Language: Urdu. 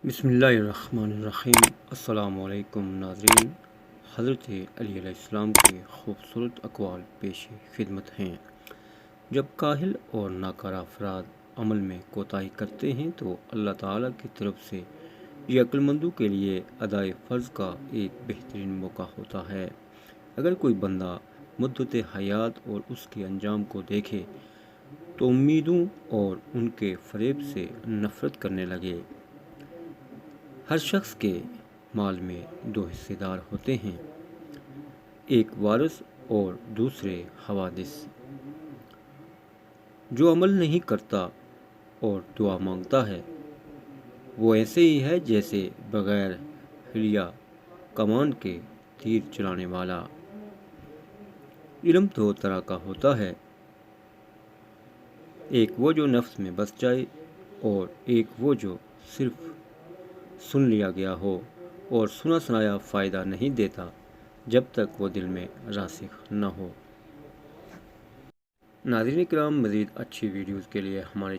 بسم اللہ الرحمن الرحیم۔ السلام علیکم ناظرین، حضرت علیہ السلام کے خوبصورت اقوال پیش خدمت ہیں۔ جب کاہل اور ناکارہ افراد عمل میں کوتاہی کرتے ہیں تو اللہ تعالیٰ کی طرف سے یہ عقل مندوں کے لیے ادائے فرض کا ایک بہترین موقع ہوتا ہے۔ اگر کوئی بندہ مدت حیات اور اس کے انجام کو دیکھے تو امیدوں اور ان کے فریب سے نفرت کرنے لگے۔ ہر شخص کے مال میں دو حصے دار ہوتے ہیں، ایک وارث اور دوسرے حوادث۔ جو عمل نہیں کرتا اور دعا مانگتا ہے وہ ایسے ہی ہے جیسے بغیر ہلیا کمان کے تیر چلانے والا۔ علم دو طرح کا ہوتا ہے، ایک وہ جو نفس میں بس جائے اور ایک وہ جو صرف سن لیا گیا ہو اور سنا سنایا فائدہ نہیں دیتا جب تک وہ دل میں راسخ نہ ہو۔ ناظرین کرام، مزید اچھی ویڈیوز کے لیے ہمارے